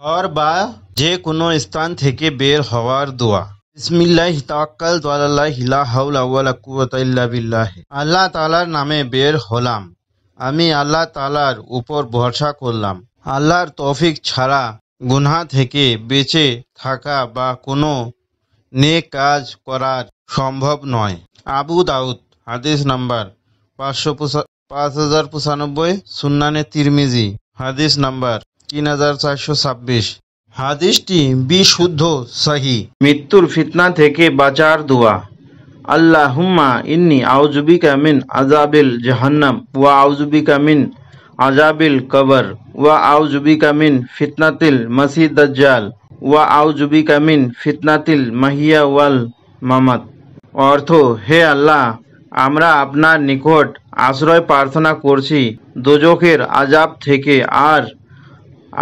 और बा যে কোনো স্থান থেকে বের হওয়ার দোয়া। বিসমিল্লাহি তাওয়াক্কালতু আলাল্লাহি লা হাওলা ওয়ালা কুওয়াতা ইল্লা বিল্লাহ। আল্লাহ তাআলার নামে বের হলাম, আমি আল্লাহ তাআলার উপর ভরসা করলাম। আল্লাহর তৌফিক ছাড়া গুনাহ থেকে বেঁচে থাকা বা কোনো নেক কাজ করার সম্ভব নয়। আবু দাউদ হাদিস নাম্বার 5095, সুন্নানে তিরমিজি হাদিস নাম্বার 3426। হাদিসটি বিশুদ্ধ সহি। মৃত্যুর ফিতনা থেকে বাঁচার দোয়া। আল্লাহুম্মা ইন্নী আউযুবিকা মিন আযাবিল জাহান্নাম ওয়া আউযুবিকা মিন আযাবিল কবর ওয়া আউযুবিকা মিন ফিতনাতিল মাসিহ দাজ্জাল ওয়া আউযুবিকা মিন ফিতনাতিল মাহিয়া ওয়াল মামাত। অর্থ, হে আল্লাহ, আমরা আপনার নিকট আশ্রয় প্রার্থনা করছি দোজখের আযাব থেকে, আর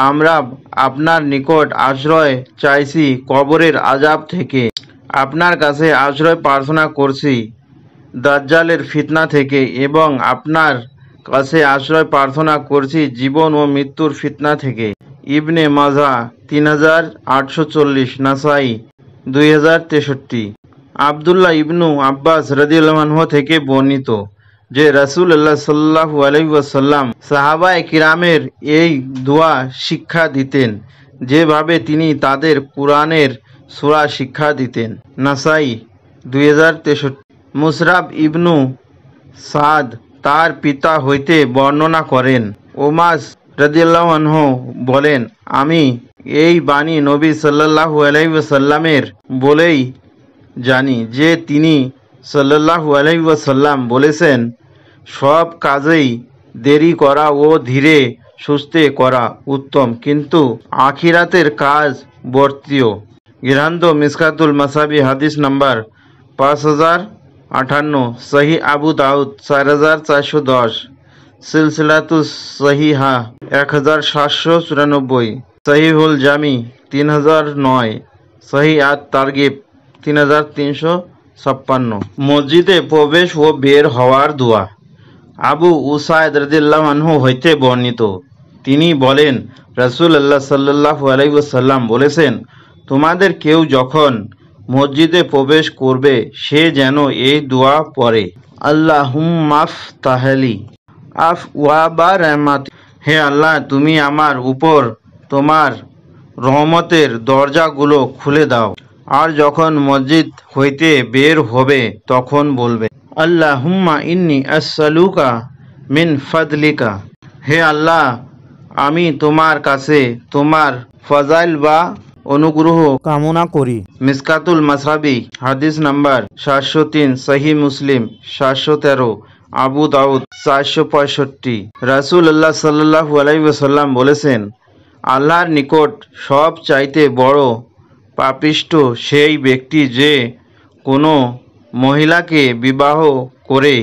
আমরা আপনার নিকট আশ্রয় চাইছি কবরের আযাব থেকে। আপনার কাছে আশ্রয় প্রার্থনা করছি দাজ্জালের ফিতনা থেকে, এবং আপনার কাছে আশ্রয় প্রার্থনা করছি জীবন ও মৃত্যুর ফিতনা থেকে। ইবনে মাজাহ 3840, নাসাই 2063। আব্দুল্লাহ ইবনু আব্বাস রাদিয়াল্লাহু আনহু থেকে বর্ণিত যে রাসূলুল্লাহ সাল্লাল্লাহু আলাইহি ওয়াসাল্লাম সাহাবায়ে কিরামের এই দোয়া শিক্ষা দিতেন, যেভাবে তিনি তাদের কুরআনের সূরা শিক্ষা দিতেন। নাসাই 2063। মুসরাব ইবনু সাদ তার পিতা হইতে বর্ণনা করেন, ওমাস রাদিয়াল্লাহু আনহু বলেন, আমি এই বাণী নবী সাল্লাল্লাহু আলাইহি ওয়াসাল্লামের বলেই জানি যে তিনি সাল্লাল্লাহু আলাইহি ওয়াসাল্লাম বলেছেন, সব কাজেই দেরি করা ও ধীরে সুস্থে করা উত্তম, কিন্তু আখিরাতের কাজ বর্তীয়। গ্রন্থ মিশকাতুল মাসাবি হাদিস নাম্বার 5058, সহি আবু দাউদ 4410, সিলসিলাতুস সহিহা 1794, সহিহুল জামি 3009, সহি আত তারগিব 3356। মসজিদে প্রবেশ ও বের হওয়ার দোয়া। আবু উসাইদ রাদিয়াল্লাহু আনহু হইতে বর্ণিত, তিনি বলেন, রাসূলুল্লাহ সাল্লাল্লাহু আলাইহি ওয়াসাল্লাম বলেছেন, তোমাদের কেউ যখন মসজিদে প্রবেশ করবে সে যেন এই দোয়া পড়ে, আল্লাহুম্মা ফতাহলি আবওয়াবা রাহমাতি। হে আল্লাহ, তুমি আমার উপর তোমার রহমতের দরজাগুলো খুলে দাও। আর যখন মসজিদ হইতে বের হবে তখন বলবে, আল্লাহুম্মা ইন্নী আসআলুকা মিন ফাদলিকা। হে আল্লাহ, আমি তোমার কাছে তোমার ফজাইল বা অনুগ্রহ কামনা করি। মিশকাতুল মাসাবি হাদিস নাম্বার 703, সহি মুসলিম 713, আবু দাউদ 465। রাসূলুল্লাহ সাল্লাল্লাহু আলাইহি ওয়াসাল্লাম বলেছেন, আল্লাহর নিকট সব চাইতে বড় পাপিষ্ঠ সেই ব্যক্তি যে কোনো মহিলাকে বিবাহ করে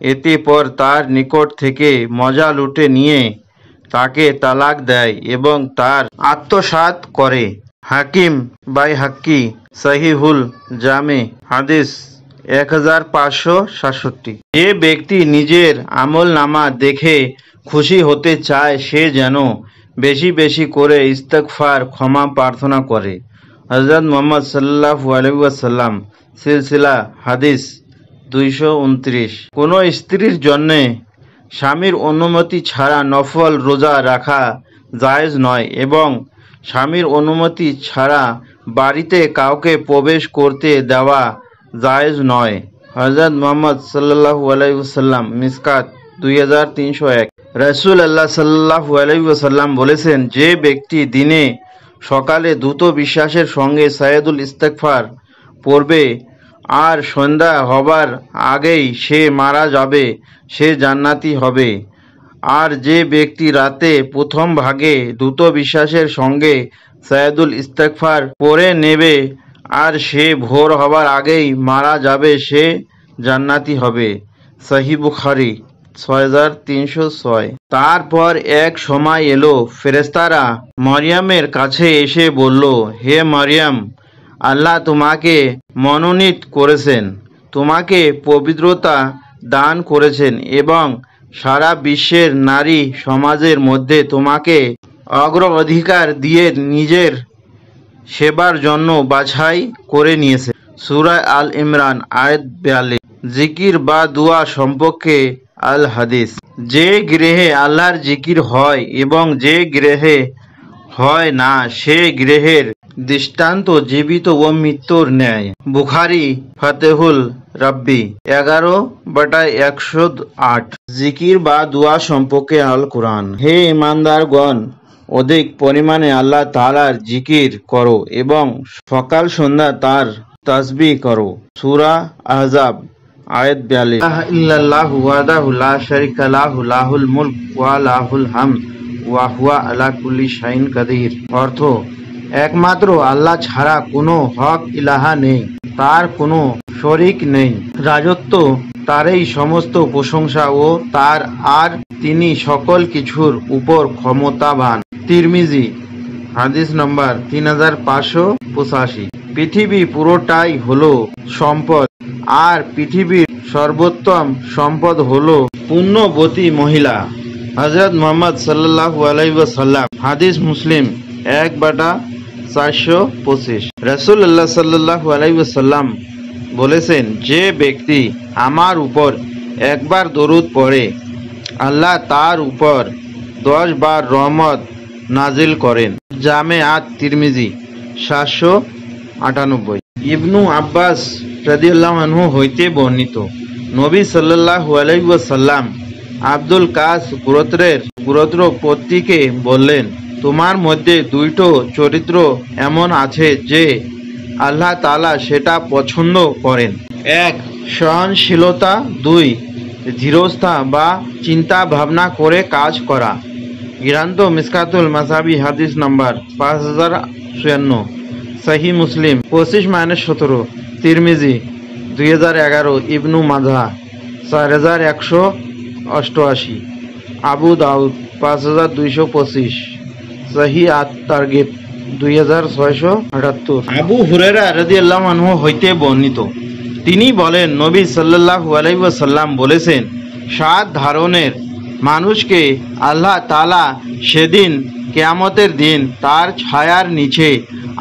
এতে পর তার নিকট থেকে মজা লুটে নিয়ে তাকে তালাক দেয় এবং তার আত্মসাৎ করে। হাকিম বাইহাক্কি, সহিহুল জামে হাদিস 1567। যে ব্যক্তি নিজের আমলনামা দেখে খুশি হতে চায় সে যেন বেশি বেশি করে ইস্তেগফার ক্ষমা প্রার্থনা করে। হযরত মুহাম্মদ সাল্লাল্লাহু আলাইহি ওয়াসাল্লাম, সিলসিলা হাদিস 229। কোনো স্ত্রীর জন্যে স্বামীর অনুমতি ছাড়া নফল রোজা রাখা জায়েজ নয়, এবং স্বামীর অনুমতি ছাড়া বাড়িতে কাউকে প্রবেশ করতে দেওয়া জায়েজ নয়। হযরত মুহাম্মদ সাল্লাল্লাহু আলাইহি ওয়াসাল্লাম, মিশকাত 2301। রাসূলুল্লাহ সাল্লাল্লাহু আলাইহি ওয়াসাল্লাম বলেছেন, যে ব্যক্তি দিনে সকালে দ্রুত বিশ্বাসের সঙ্গে সাইয়্যিদুল ইস্তেগফার পড়বে আর সন্ধ্যা হবার আগেই সে মারা যাবে, সে জান্নাতি হবে। আর যে ব্যক্তি রাতে প্রথম ভাগে দ্রুত বিশ্বাসের সঙ্গে সাইয়্যিদুল ইস্তেগফার পড়ে নেবে আর সে ভোর হবার আগেই মারা যাবে, সে জান্নাতি হবে। সহিহ বুখারী 6306। তারপর এক সময় এলো, ফেরেশতারা মরিয়মের কাছে এসে বলল, হে মরিয়ম, আল্লাহ তোমাকে মনোনীত করেছেন, তোমাকে পবিত্রতা দান করেছেন এবং সারা বিশ্বের নারী সমাজের মধ্যে তোমাকে অগ্রাধিকার দিয়ে নিজের সেবার জন্য বাছাই করে নিয়েছে। সূরা আল ইমরান আয়াত 42। জিকির বা দোয়া সম্পর্কে আল হাদিস। যে গৃহে আল্লাহর জিকির হয় এবং যে গৃহে হয় না সে গৃহের দৃষ্টান্ত জীবিত ও মৃত্যুর ন্যায়। বুখারী ফাতেহুল রাব্বি 11/108। জিকির বা দোয়া সম্পর্কে আল কুরআন। হে ঈমানদারগণ, অধিক পরিমাণে আল্লাহ তাআলার জিকির করো এবং সকাল সন্ধ্যা তার তাসবিহ করো। সূরা আহজাব আয়াত 42। লা ইলাহা ইল্লাল্লাহু ওয়াহদাহু লা শারীকা লাহু লাহুল মুলক ওয়া লাহুল হামদ ওয়া হুয়া আলা কুল্লি শাইইন কাদির। অর্থ, একমাত্র আল্লাহ ছাড়া কোনো হক ইলাহা নেই, তার কোনো শরীক নেই, রাজত্ব তারই সমস্ত প্রশংসা ও তার, আর তিনি সকল কিছুর উপর ক্ষমতাবান। তিরমিজি হাদিস নম্বর 3585। পৃথিবী পুরোটাই হলো সম্পদ, আর পৃথিবীর সর্বোত্তম সম্পদ হলো পুণ্যবতী মহিলা। হযরত মুহাম্মদ সাল্লাল্লাহু আলাইহি ওয়াসাল্লাম। হাদিস মুসলিম 1/425। রাসূলুল্লাহ সাল্লাল্লাহু আলাইহি ওয়াসাল্লাম বলেছেন, যে ব্যক্তি আমার উপর একবার দরুদ পড়ে আল্লাহ তার উপর 10 বার রহমত নাজিল করেন। জামে আত তিরমিজি 798। ইবনু আব্বাস রাদিয়াল্লাহু আনহু হইতে বর্ণিত, নবী সাল্লাল্লাহু আলাইহি ওয়াসাল্লাম আব্দুল কাস গোত্রপতিকে বললেন, তোমার মধ্যে দুইটো চরিত্র এমন আছে যে আল্লাহ তাআলা সেটা পছন্দ করেন। 1. সহনশীলতা। 2. ধীরস্থা বা চিন্তা ভাবনা করে কাজ করা। গ্রন্থ মিসকাতুল মাসাবি হাদিস নম্বর 5056। সহি মুসলিম 25-17। তিরমিজি 2011। ইবনু মাজাহ 4188। আবু দাউদ 5225। সহি আত তারগিব 2678। আবু হুরায়রা রাদিয়াল্লাহু আনহু হইতে বর্ণিত, তিনি বলেন, নবী সাল্লাল্লাহু আলাইহি ওয়াসাল্লাম বলেছেন, 7 ধরনের মানুষকে আল্লাহ তাআলা সেদিন কিয়ামতের দিন তার ছায়ার নিচে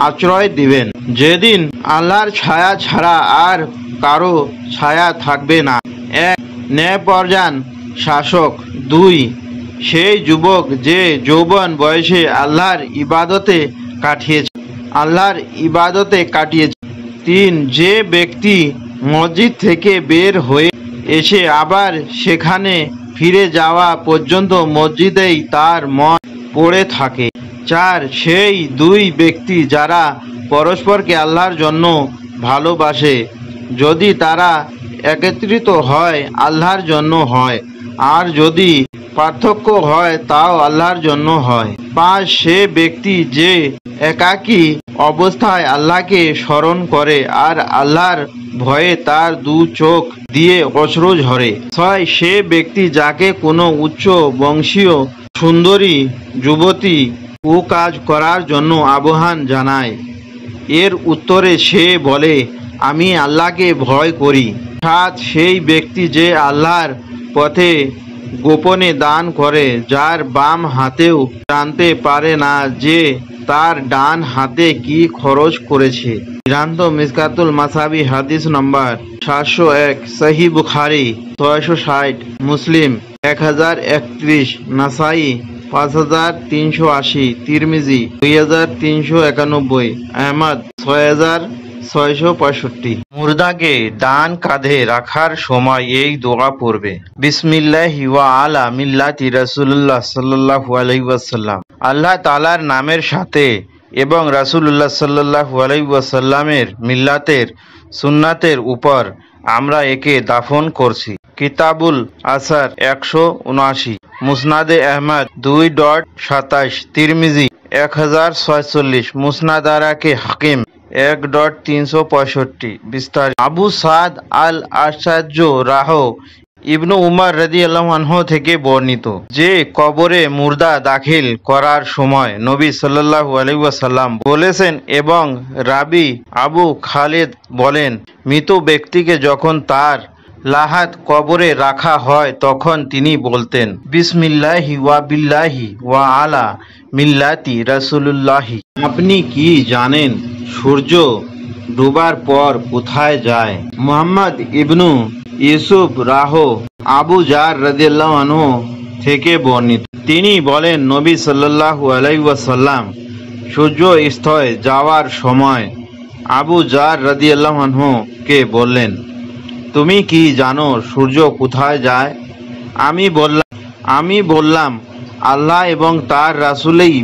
আশ্রয় দিবেন, যেদিন আল্লাহর ছায়া ছাড়া আর কারো ছায়া থাকবে না। 1. ন্যায়পরায়ণ শাসক। 2. সেই যুবক যে যৌবন বয়সে আল্লাহর ইবাদতে কাটিয়েছে। 3. যে ব্যক্তি মসজিদ থেকে বের হয়ে এসে আবার সেখানে ফিরে যাওয়া পর্যন্ত মসজিদেই তার মন পড়ে থাকে। 4. সেই 2 ব্যক্তি যারা পরস্পরকে আল্লাহর জন্য ভালোবাসে, যদি তারা একত্রিত হয় আল্লাহর জন্য হয়, আর যদি পার্থক্য হয় তাও আল্লাহর জন্য হয়। 5. সে ব্যক্তি যে একাকী অবস্থায় আল্লাহকে স্মরণ করে আর আল্লাহর ভয়ে তার 2 চোখ দিয়ে অশ্রু ঝরে। 6. সে ব্যক্তি যাকে কোনো উচ্চ বংশীয় সুন্দরী যুবতী ও কাজ করার জন্য আহ্বান জানায়, এর উত্তরে সে বলে, আমি আল্লাহকে ভয় করি। 7. সেই ব্যক্তি যে আল্লাহর পথে গোপনে দান করে, যার বাম হাতেও জানতে পারে না যে তার ডান হাতে কি খরচ করেছে। গ্রন্থ মিসকাতুল মাসাবি হাদিস নম্বর 701। সহি বুখারী 660। মুসলিম 1031। নাসাই 5380। তিরমিজি 2391। আহমদ 6665। মুর্দাকে ডান কাঁধে রাখার সময় এই দোয়া পড়বে, বিসমিল্লাহি ওয়া আলা মিল্লাতি রাসূলুল্লাহ সাল্লাল্লাহু আলাইহি ওয়াসাল্লাম। আল্লাহ তাআলার নামের সাথে এবং রাসূলুল্লাহ সাল্লাল্লাহু আলাইহি ওয়াসাল্লামের মিল্লাতের সুন্নাতের উপর আমরা একে দাফন করছি। কিতাবুল আসার 179। মুসনাদে আহমদ 2.27। তিরমিজি 1046। মুসনাদারাকে হাকিম 1.365। বিস্তারিত। আবু সাদ আল আশাজ্জ রাহ ইবনু উমর রাদিয়াল্লাহু আনহু থেকে বর্ণিত, যে কবরে মুর্দা দাখিল করার সময় নবী সাল্লাল্লাহু আলাইহি ওয়াসাল্লাম বলেছেন, এবং রাবি আবু খালিদ বলেন, মৃত ব্যক্তিকে যখন তার লাহাদ কবরে রাখা হয় তখন তিনি বলতেন, বিসমিল্লাহি ওয়া বিল্লাহি ওয়া আলা মিল্লাতি রাসূলুল্লাহি। আপনি কি জানেন সূর্য ডুবার পর কোথায় যায়? মুহাম্মদ ইবনু ইউসুফ রাহ আবু জার রাদিয়াল্লাহু আনহু থেকে বর্ণিত। তিনি বলেন, নবী সাল্লাল্লাহু আলাইহি ওয়াসাল্লাম সূর্য স্তয় যাওয়ার সময় আবু জার রাদিয়াল্লাহু আনহু কে বললেন, তুমি কি জানো সূর্য কোথায় যায়? আমি বললাম, আল্লাহ এবং তার রাসূলই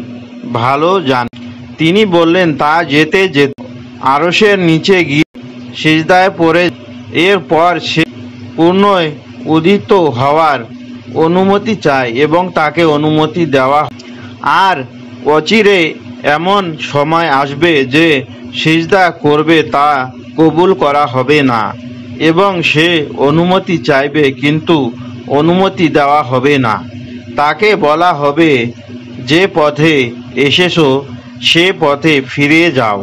ভালো জানেন। তিনি বললেন, তা যেতে যেতে আরশের নিচে গিয়ে সিজদায় পড়ে, এরপর সে পূর্ণ উদিত হওয়ার অনুমতি চায় এবং তাকে অনুমতি দেওয়া হয়। আর অচিরে এমন সময় আসবে যে সিজদা করবে তা কবুল করা হবে না এবং সে অনুমতি চাইবে কিন্তু অনুমতি দেওয়া হবে না। তাকে বলা হবে, যে পথে এসেছো সে পথে ফিরে যাও।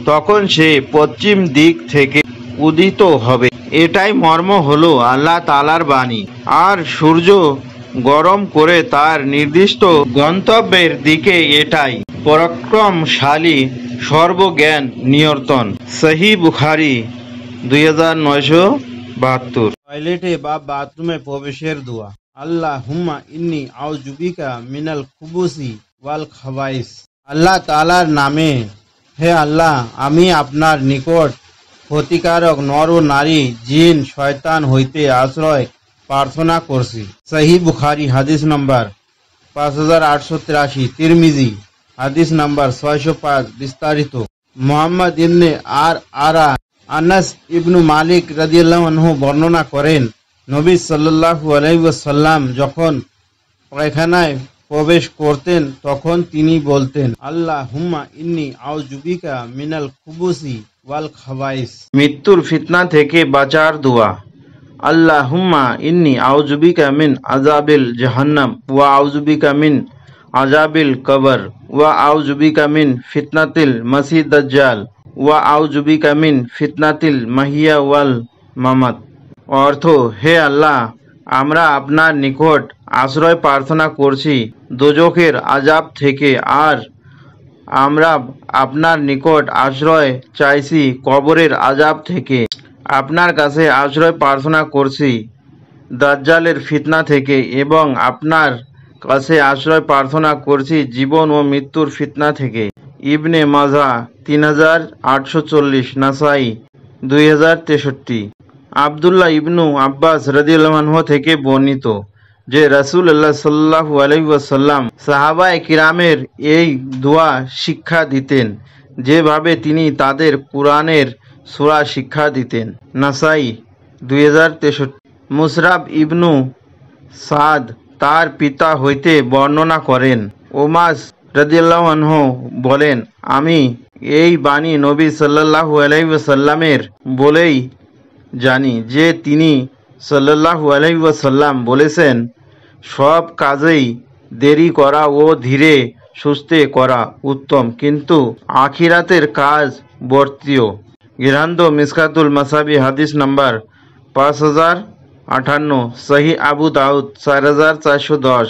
তখন সে পশ্চিম দিক থেকে উদিত হবে। এটাই মর্ম হলো আল্লাহ তাআলার বাণী। আর সূর্য গরম করে তার নির্দিষ্ট গন্তব্যের দিকে এটাই পরাক্রমশালী সর্বজ্ঞান নিয়ন্ত্রণ। সহিহ বুখারী 2972। টয়লেটে বা বাথরুমে প্রবেশের দোয়া। আল্লাহুম্মা ইন্নী আউযুবিকা মিনাল খুবুসি ওয়াল খাবাইস। আল্লাহ তাআলার নামে, হে আল্লাহ, আমি আপনার নিকট ক্ষতিকারক নর ও নারী, জিন, শয়তান হইতে আশ্রয় প্রার্থনা করছি। সহিহ বুখারী হাদিস নাম্বার 5883। তিরমিজি হাদিস নাম্বার 605। বিস্তারিত। মুহাম্মদ ইবনে আনাস ইবনু মালিক রাদিয়াল্লাহু আনহু বর্ণনা করেন, নবী সাল্লাল্লাহু আলাইহি ওয়াসাল্লাম যখন পায়খানায় প্রবেশ করতেন তখন তিনি বলতেন, আল্লাহুম্মা ইন্নী আউযুবিকা মিনাল খুবুসি ওয়াল খাবাইস। মৃত্যুর ফিতনা থেকে বাঁচার দোয়া। আল্লাহুম্মা ইন্নী আউযুবিকা মিন আযাবিল জাহান্নাম ওয়া আউযুবিকা মিন আযাবিল কবর ওয়া আউযুবিকা মিন ফিতনাতিল মাসিহ দাজ্জাল ওয়া আউযুবিকা মিন ফিতনাতিল মাহিয়া ওয়াল মামাত। অর্থ, হে আল্লাহ, আমরা আপনার নিকট আশ্রয় প্রার্থনা করছি দোজখের আযাব থেকে, আর আমরা আপনার নিকট আশ্রয় চাইছি কবরের আযাব থেকে। আপনার কাছে আশ্রয় প্রার্থনা করছি দাজ্জালের ফিতনা থেকে এবং আপনার কাছে আশ্রয় প্রার্থনা করছি জীবন ও মৃত্যুর ফিতনা থেকে। ইবনে মাজাহ 3840, নাসাই 2063। আব্দুল্লাহ ইবনু আব্বাস রাদিয়াল্লাহু আনহু থেকে বর্ণিত যে রাসূলুল্লাহ সাল্লাল্লাহু আলাইহি ওয়াসাল্লাম সাহাবায়ে কিরামের এই দোয়া শিক্ষা দিতেন যেভাবে তিনি তাদের কুরআনের সূরা শিক্ষা দিতেন। নাসাই 2063। মুসরাব ইবনু সাদ তার পিতা হইতে বর্ণনা করেন, ওমাস রাদিয়াল্লাহু আনহু বলেন, আমি এই বাণী নবী সাল্লাল্লাহু আলাইহি ওয়াসাল্লামের বলেই জানি যে তিনি সাল্লাল্লাহু আলাইহি ওয়াসাল্লাম বলেছেন, সব কাজেই দেরি করা ও ধীরে সুস্থে করা উত্তম, কিন্তু আখিরাতের কাজ বর্তীয়। গ্রন্থ মিশকাতুল মাসাবি হাদিস নাম্বার 5058। সহিহ আবু দাউদ 4410।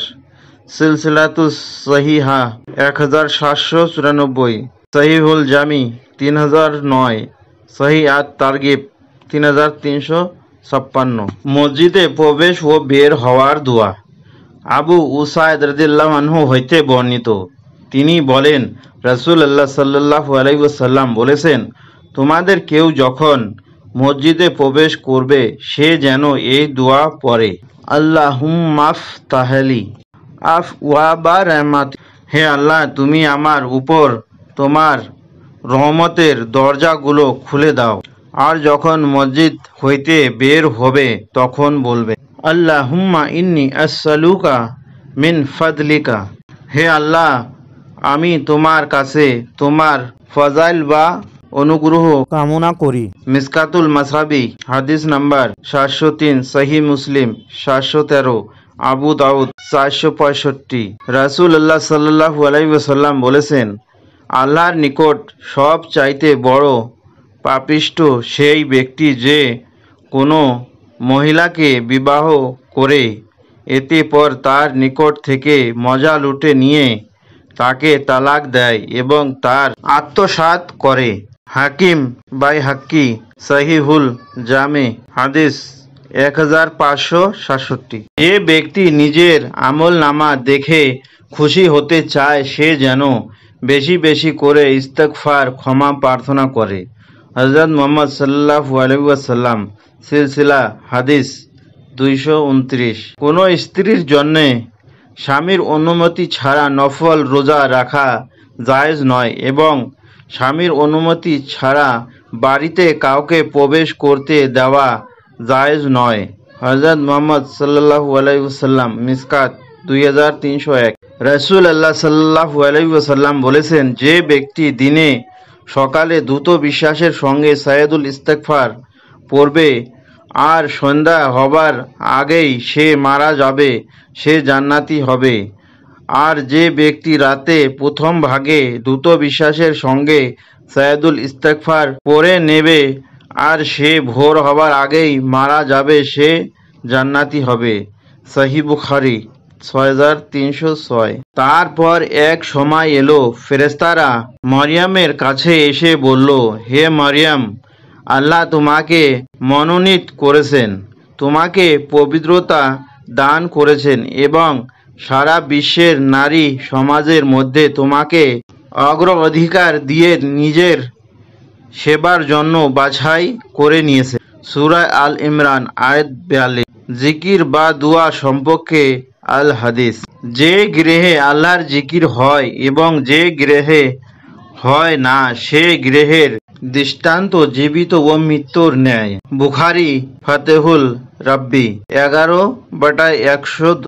সিলসিলাতুস সহিহা 1794। সহিহুল জামি 3009। সহিহ আত তারগিব 3356। মসজিদে প্রবেশ ও বের হওয়ার দোয়া। আবু উসাইদ রাদিয়াল্লাহু আনহু হইতে বর্ণিত, তিনি বলেন, রাসূলুল্লাহ সাল্লাল্লাহু আলাইহি ওয়াসাল্লাম বলেছেন, তোমাদের কেউ যখন মসজিদে প্রবেশ করবে সে যেন এই দোয়া পড়ে, আল্লাহুম্মা ফতাহলি আবওয়াবা রাহমাতি। হে আল্লাহ, তুমি আমার উপর তোমার রহমতের দরজাগুলো খুলে দাও। আর যখন মসজিদ হইতে বের হবে তখন বলবে, আল্লাহুম্মা ইন্নী আসআলুকা মিন ফাদলিকা। হে আল্লাহ, আমি তোমার কাছে তোমার ফজাইল বা অনুগ্রহ কামনা করি। মিশকাতুল মাসাবি হাদিস নাম্বার 703। সহিহ মুসলিম 713। আবু দাউদ 465। রাসূলুল্লাহ সাল্লাল্লাহু আলাইহি ওয়াসাল্লাম বলেছেন, আল্লাহর নিকট সব চাইতে বড় পাপিষ্ঠ সেই ব্যক্তি যে কোনো মহিলাকে বিবাহ করে এতে পর তার নিকট থেকে মজা লুটে নিয়ে তাকে তালাক দেয় এবং তার আত্মসাৎ করে। হাকিম বাইহাক্কি সহিহুল জামে হাদিস 1567। যে ব্যক্তি নিজের আমল নামা দেখে খুশি হতে চায় সে যেন বেশি বেশি করে ইস্তেগফার ক্ষমা প্রার্থনা করে। হযরত মুহাম্মদ সাল্লাল্লাহু আলাইহি ওয়াসাল্লাম সিলসিলা হাদিস 229। কোনো স্ত্রীর জন্যে স্বামীর অনুমতি ছাড়া নফল রোজা রাখা জায়েজ নয় এবং স্বামীর অনুমতি ছাড়া বাড়িতে কাউকে প্রবেশ করতে দেওয়া জায়েজ নয়। হযরত মুহাম্মদ সাল্লাল্লাহু আলাইহি ওয়াসাল্লাম মিসকাত 2301। রাসূলুল্লাহ সাল্লাল্লাহু আলাইহি ওয়াসাল্লাম বলেছেন, যে ব্যক্তি দিনে সকালে দ্রুত বিশ্বাসের সঙ্গে সাইয়্যিদুল ইস্তেগফার পড়বে আর সন্ধ্যা হবার আগেই সে মারা যাবে সে জান্নাতি হবে। আর যে ব্যক্তি রাতে প্রথম ভাগে দ্রুত বিশ্বাসের সঙ্গে সাইয়্যিদুল ইস্তেগফার পড়ে নেবে আর সে ভোর হবার আগেই মারা যাবে সে জান্নাতি হবে। সহিহ বুখারী 6306। তারপর এক সময় এলো, ফেরেশতারা মরিয়মের কাছে এসে বলল, হে মরিয়ম, আল্লাহ তোমাকে মনোনীত করেছেন, তোমাকে পবিত্রতা দান করেছেন এবং সারা বিশ্বের নারী সমাজের মধ্যে তোমাকে অগ্রাধিকার দিয়ে নিজের সেবার জন্য বাছাই করে নিয়েছেন। সূরা আল ইমরান আয়াত 42। জিকির বা দোয়া সম্পর্কে আল হাদিস। যে গৃহে আল্লাহর জিকির হয় এবং যে গৃহে হয় না সে গৃহের দৃষ্টান্ত জীবিত ও মৃত্যুর ন্যায়। বুখারী ফাতেহুল রাব্বি 11/100।